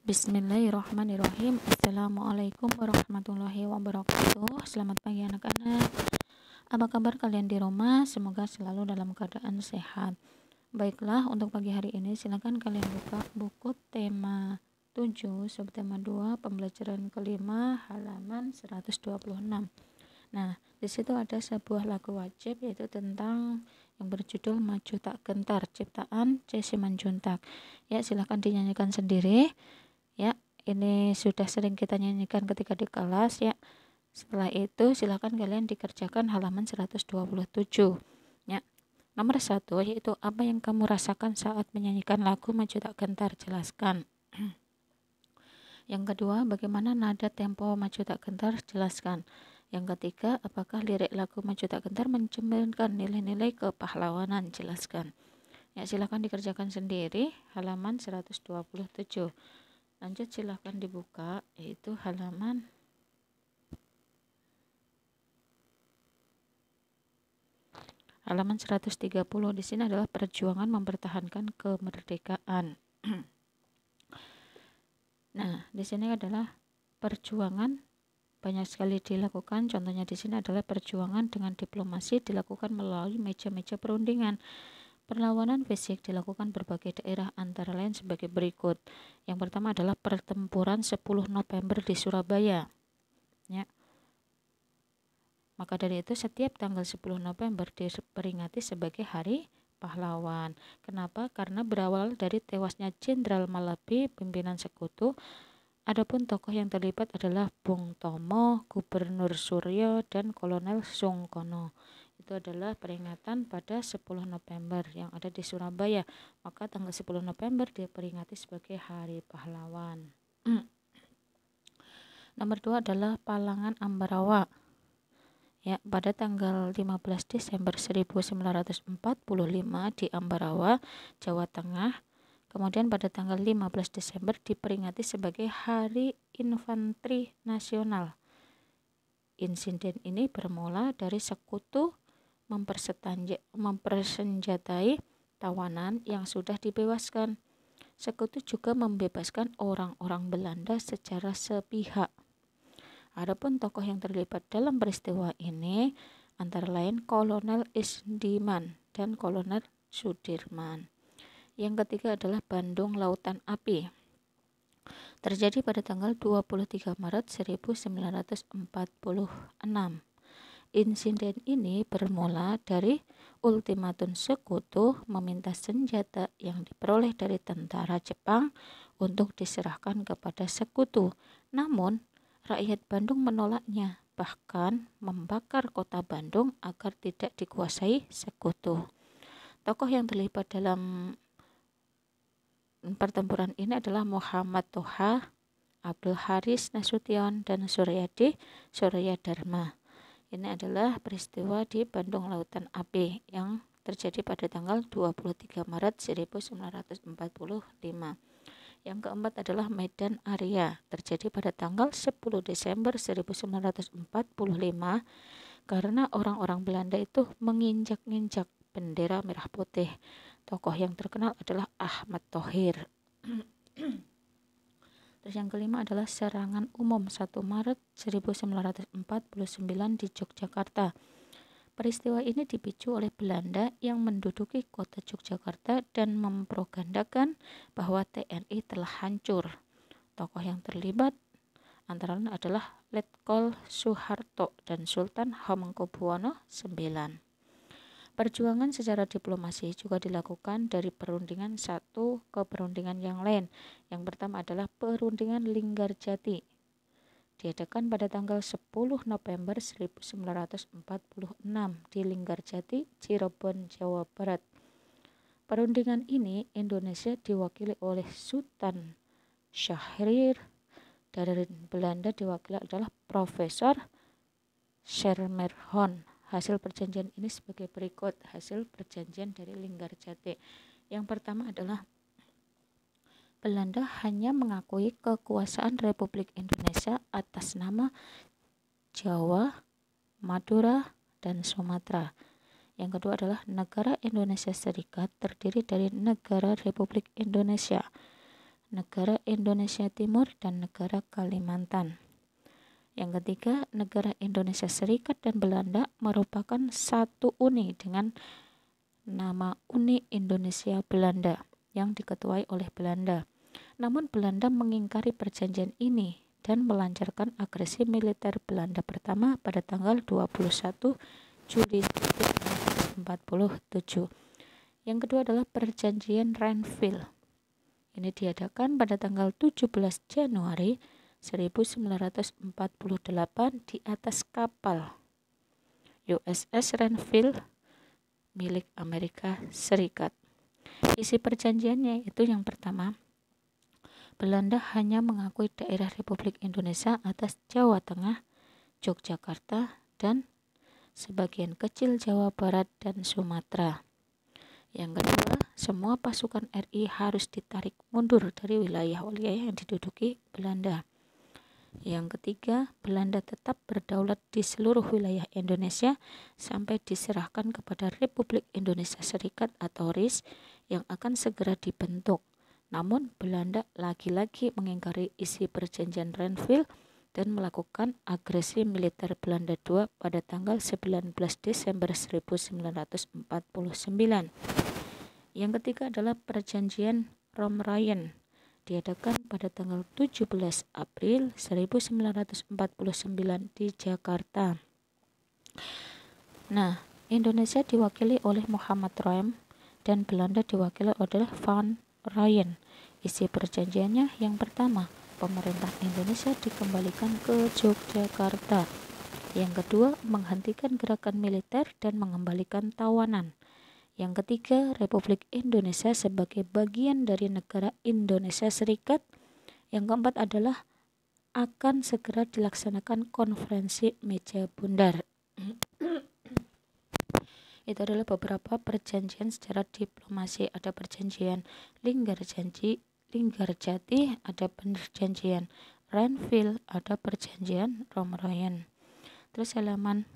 Bismillahirrahmanirrahim. Assalamualaikum warahmatullahi wabarakatuh. Selamat pagi anak-anak. Apa kabar kalian di rumah? Semoga selalu dalam keadaan sehat. Baiklah, untuk pagi hari ini silakan kalian buka buku tema 7 subtema 2 pembelajaran kelima halaman 126. Nah, di situ ada sebuah lagu wajib yaitu tentang yang berjudul Maju Tak Gentar, ciptaan C. Simanjuntak. Ya, silakan dinyanyikan sendiri. Ya, ini sudah sering kita nyanyikan ketika di kelas ya. Setelah itu silakan kalian dikerjakan halaman 127. Ya. Nomor 1 yaitu apa yang kamu rasakan saat menyanyikan lagu Maju Tak Gentar, jelaskan. Yang kedua, bagaimana nada tempo Maju Tak Gentar, jelaskan. Yang ketiga, apakah lirik lagu Maju Tak Gentar mencerminkan nilai-nilai kepahlawanan, jelaskan. Ya, silakan dikerjakan sendiri halaman 127. Lanjut, silahkan dibuka yaitu halaman 130. Di sini adalah perjuangan mempertahankan kemerdekaan. Nah, di sini adalah perjuangan banyak sekali dilakukan. Contohnya di sini adalah perjuangan dengan diplomasi dilakukan melalui meja-meja perundingan. Perlawanan fisik dilakukan berbagai daerah antara lain sebagai berikut. Yang pertama adalah pertempuran 10 November di Surabaya. Ya. Maka dari itu setiap tanggal 10 November diperingati sebagai Hari Pahlawan. Kenapa? Karena berawal dari tewasnya Jenderal Malabi, pimpinan sekutu. Adapun tokoh yang terlibat adalah Bung Tomo, Gubernur Suryo, dan Kolonel Sungkono. Itu adalah peringatan pada 10 November yang ada di Surabaya. Maka tanggal 10 November diperingati sebagai Hari Pahlawan. Nomor 2 adalah Palangan Ambarawa. Ya, pada tanggal 15 Desember 1945 di Ambarawa, Jawa Tengah. Kemudian pada tanggal 15 Desember diperingati sebagai Hari Infanteri Nasional. Insiden ini bermula dari sekutu mempersenjatai tawanan yang sudah dibebaskan. Sekutu juga membebaskan orang-orang Belanda secara sepihak. Adapun tokoh yang terlibat dalam peristiwa ini antara lain Kolonel Isdiman dan Kolonel Sudirman. Yang ketiga adalah Bandung Lautan Api. Terjadi pada tanggal 23 Maret 1946. Insiden ini bermula dari ultimatum sekutu meminta senjata yang diperoleh dari tentara Jepang untuk diserahkan kepada sekutu. Namun, rakyat Bandung menolaknya, bahkan membakar kota Bandung agar tidak dikuasai sekutu. Tokoh yang terlibat dalam pertempuran ini adalah Muhammad Toha, Abdul Haris Nasution, dan Suryadi Suryadharma. Ini adalah peristiwa di Bandung Lautan Api yang terjadi pada tanggal 23 Maret 1945. Yang keempat adalah Medan Area, terjadi pada tanggal 10 Desember 1945 karena orang-orang Belanda itu menginjak-injak bendera merah putih. Tokoh yang terkenal adalah Ahmad Thohir. Terus yang kelima adalah serangan umum 1 Maret 1949 di Yogyakarta. Peristiwa ini dipicu oleh Belanda yang menduduki kota Yogyakarta dan mempropagandakan bahwa TNI telah hancur. Tokoh yang terlibat antara lain adalah Letkol Soeharto dan Sultan Hamengkubuwono IX. Perjuangan secara diplomasi juga dilakukan dari perundingan satu ke perundingan yang lain. Yang pertama adalah perundingan Linggarjati. Diadakan pada tanggal 10 November 1946 di Linggarjati, Cirebon, Jawa Barat. Perundingan ini Indonesia diwakili oleh Sultan Syahrir. Dari Belanda diwakili adalah Profesor Schermerhorn. Hasil perjanjian ini sebagai berikut. Hasil perjanjian dari Linggarjati. Yang pertama adalah Belanda hanya mengakui kekuasaan Republik Indonesia atas nama Jawa, Madura, dan Sumatera. Yang kedua adalah negara Indonesia Serikat terdiri dari negara Republik Indonesia, negara Indonesia Timur, dan negara Kalimantan. Yang ketiga, negara Indonesia Serikat dan Belanda merupakan satu uni dengan nama Uni Indonesia Belanda yang diketuai oleh Belanda. Namun Belanda mengingkari perjanjian ini dan melancarkan agresi militer Belanda pertama pada tanggal 21 Juli 1947. Yang kedua adalah perjanjian Renville. Ini diadakan pada tanggal 17 Januari 1948 di atas kapal USS Renville milik Amerika Serikat. Isi perjanjiannya itu yang pertama, Belanda hanya mengakui daerah Republik Indonesia atas Jawa Tengah, Yogyakarta, dan sebagian kecil Jawa Barat dan Sumatera. Yang kedua, semua pasukan RI harus ditarik mundur dari wilayah-wilayah yang diduduki Belanda. Yang ketiga, Belanda tetap berdaulat di seluruh wilayah Indonesia sampai diserahkan kepada Republik Indonesia Serikat atau RIS yang akan segera dibentuk. Namun, Belanda lagi-lagi mengingkari isi perjanjian Renville dan melakukan agresi militer Belanda II pada tanggal 19 Desember 1949. Yang ketiga adalah perjanjian Romereien, diadakan pada tanggal 17 April 1949 di Jakarta. Nah, Indonesia diwakili oleh Muhammad Rem dan Belanda diwakili oleh Van Rooyen. Isi perjanjiannya yang pertama, pemerintah Indonesia dikembalikan ke Yogyakarta. Yang kedua, menghentikan gerakan militer dan mengembalikan tawanan. Yang ketiga, Republik Indonesia sebagai bagian dari negara Indonesia Serikat. Yang keempat adalah akan segera dilaksanakan konferensi meja bundar. Itu adalah beberapa perjanjian secara diplomasi. Ada perjanjian Linggarjati, ada perjanjian Renville, ada perjanjian Romereien. Terus silakan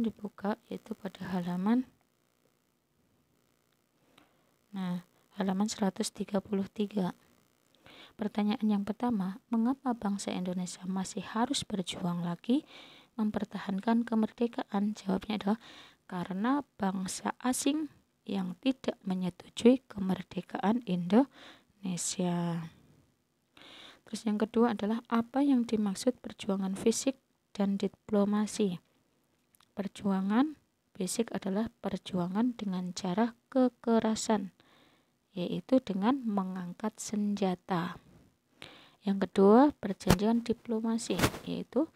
dibuka, itu pada halaman 133. Pertanyaan yang pertama, mengapa bangsa Indonesia masih harus berjuang lagi mempertahankan kemerdekaan? Jawabnya adalah karena bangsa asing yang tidak menyetujui kemerdekaan Indonesia. Terus yang kedua adalah apa yang dimaksud perjuangan fisik dan diplomasi? Perjuangan fisik adalah perjuangan dengan cara kekerasan, yaitu dengan mengangkat senjata. Yang kedua, perjanjian diplomasi, yaitu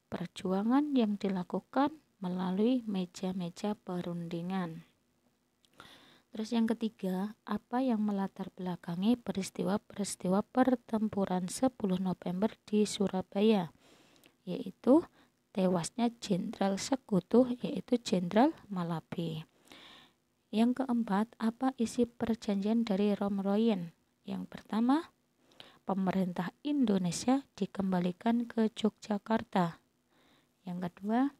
perjuangan yang dilakukan melalui meja-meja perundingan. Terus yang ketiga, apa yang melatar belakangi peristiwa-peristiwa pertempuran 10 November di Surabaya, yaitu tewasnya Jenderal Sekutu, yaitu Jenderal Malabi. Yang keempat, apa isi perjanjian dari Romereien? Yang pertama, pemerintah Indonesia dikembalikan ke Yogyakarta. Yang kedua,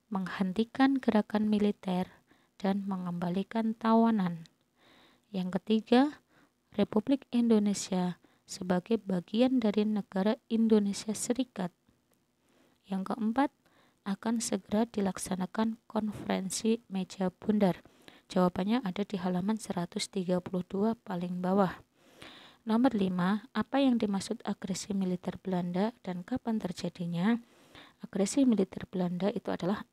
menghentikan gerakan militer dan mengembalikan tawanan. Yang ketiga, Republik Indonesia sebagai bagian dari negara Indonesia Serikat. Yang keempat, akan segera dilaksanakan konferensi meja bundar. Jawabannya ada di halaman 132 paling bawah. Nomor 5, apa yang dimaksud agresi militer Belanda dan kapan terjadinya? Agresi militer Belanda itu adalah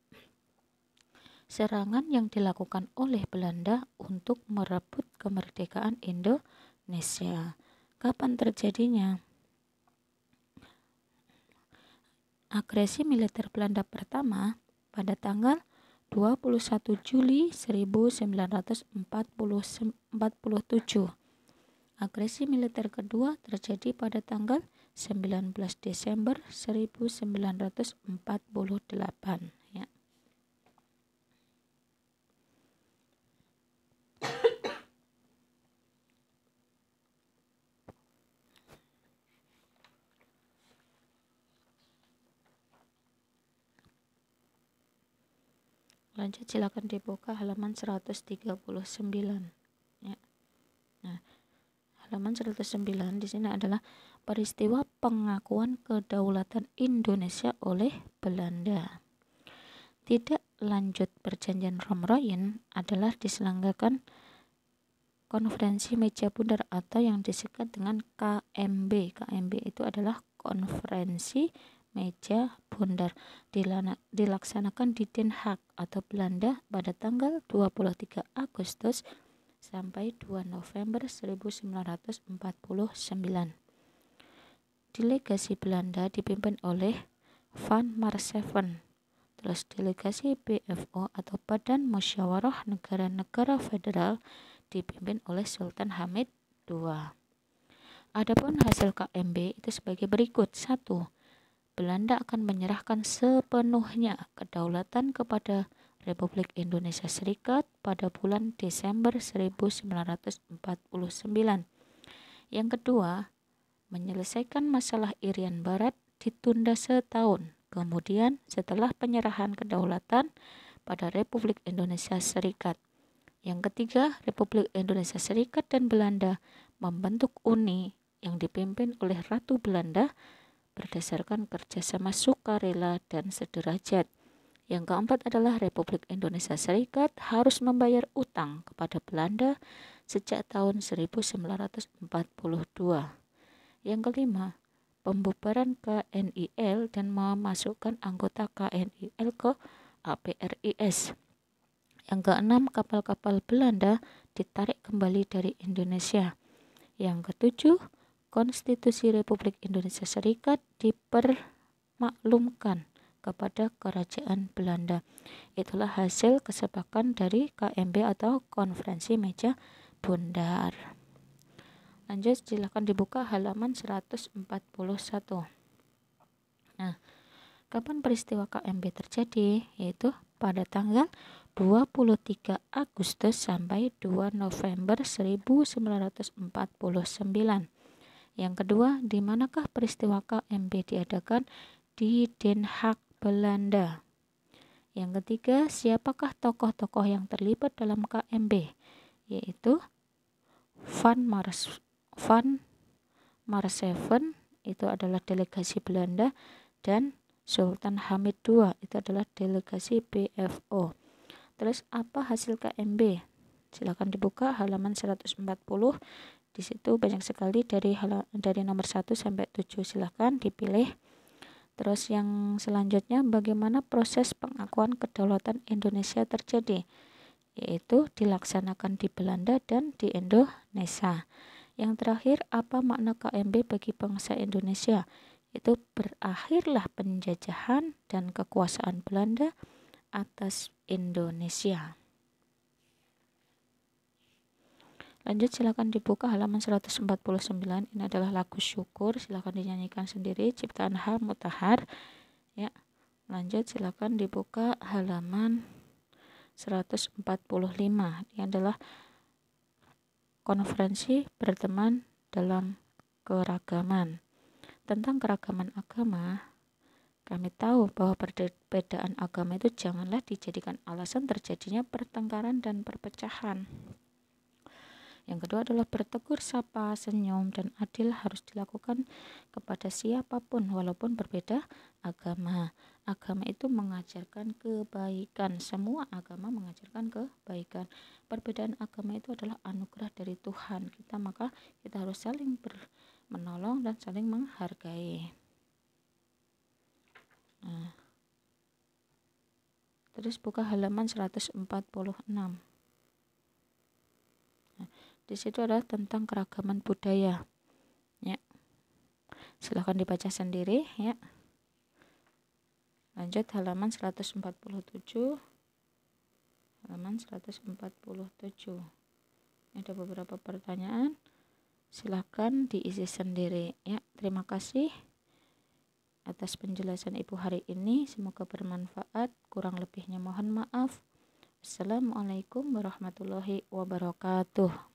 serangan yang dilakukan oleh Belanda untuk merebut kemerdekaan Indonesia. Kapan terjadinya? Agresi militer Belanda pertama pada tanggal 21 Juli 1947. Agresi militer kedua terjadi pada tanggal 19 Desember 1948. Ya. Lanjut, silakan dibuka halaman 139. Ya. Nah, halaman 109. Di sini adalah peristiwa pengakuan kedaulatan Indonesia oleh Belanda. Tidak lanjut perjanjian Romeroyen adalah diselenggarakan konferensi meja bundar atau yang disingkat dengan KMB. KMB itu adalah konferensi meja bundar, dilaksanakan di Den Haag atau Belanda pada tanggal 23 Agustus sampai 2 November 1949. Delegasi Belanda dipimpin oleh Van Marseveen. Terus delegasi BFO atau Badan Musyawarah Negara-Negara Federal dipimpin oleh Sultan Hamid II. Adapun hasil KMB itu sebagai berikut. 1. Belanda akan menyerahkan sepenuhnya kedaulatan kepada Republik Indonesia Serikat pada bulan Desember 1949. Yang kedua, menyelesaikan masalah Irian Barat ditunda setahun. Kemudian setelah penyerahan kedaulatan pada Republik Indonesia Serikat. Yang ketiga, Republik Indonesia Serikat dan Belanda membentuk uni yang dipimpin oleh Ratu Belanda berdasarkan kerjasama sukarela dan sederajat. Yang keempat adalah Republik Indonesia Serikat harus membayar utang kepada Belanda sejak tahun 1942. Yang kelima, pembubaran KNIL dan memasukkan anggota KNIL ke APRIS. Yang keenam, kapal-kapal Belanda ditarik kembali dari Indonesia. Yang ketujuh, Konstitusi Republik Indonesia Serikat dipermaklumkan kepada Kerajaan Belanda. Itulah hasil kesepakatan dari KMB atau Konferensi Meja Bundar. Lanjut, silakan dibuka halaman 141. Nah, kapan peristiwa KMB terjadi? Yaitu pada tanggal 23 Agustus sampai 2 November 1949. Yang kedua, di manakah peristiwa KMB diadakan? Di Den Haag, Belanda. Yang ketiga, siapakah tokoh-tokoh yang terlibat dalam KMB? Yaitu Van Marseveen itu adalah delegasi Belanda, dan Sultan Hamid II itu adalah delegasi BFO. Terus apa hasil KMB? Silakan dibuka halaman 140. Di situ banyak sekali dari nomor 1 sampai 7. Silakan dipilih. Terus yang selanjutnya, bagaimana proses pengakuan kedaulatan Indonesia terjadi? Yaitu dilaksanakan di Belanda dan di Indonesia. Yang terakhir, apa makna KMB bagi bangsa Indonesia? Itu berakhirlah penjajahan dan kekuasaan Belanda atas Indonesia. Lanjut, silakan dibuka halaman 149. Ini adalah lagu syukur, silakan dinyanyikan sendiri, ciptaan H. Mutahar. Ya. Lanjut, silakan dibuka halaman 145. Ini adalah konferensi berteman dalam keragaman. Tentang keragaman agama, kami tahu bahwa perbedaan agama itu janganlah dijadikan alasan terjadinya pertengkaran dan perpecahan. Yang kedua adalah bertegur sapa, senyum, dan adil harus dilakukan kepada siapapun walaupun berbeda agama. Agama itu mengajarkan kebaikan. Semua agama mengajarkan kebaikan. Perbedaan agama itu adalah anugerah dari Tuhan kita, maka kita harus saling menolong dan saling menghargai. Nah, terus buka halaman 146. Di situ adalah tentang keragaman budaya. Ya. Silahkan dibaca sendiri ya. Lanjut halaman 147. Halaman 147. Ada beberapa pertanyaan. Silahkan diisi sendiri ya. Terima kasih atas penjelasan Ibu hari ini. Semoga bermanfaat. Kurang lebihnya mohon maaf. Assalamualaikum warahmatullahi wabarakatuh.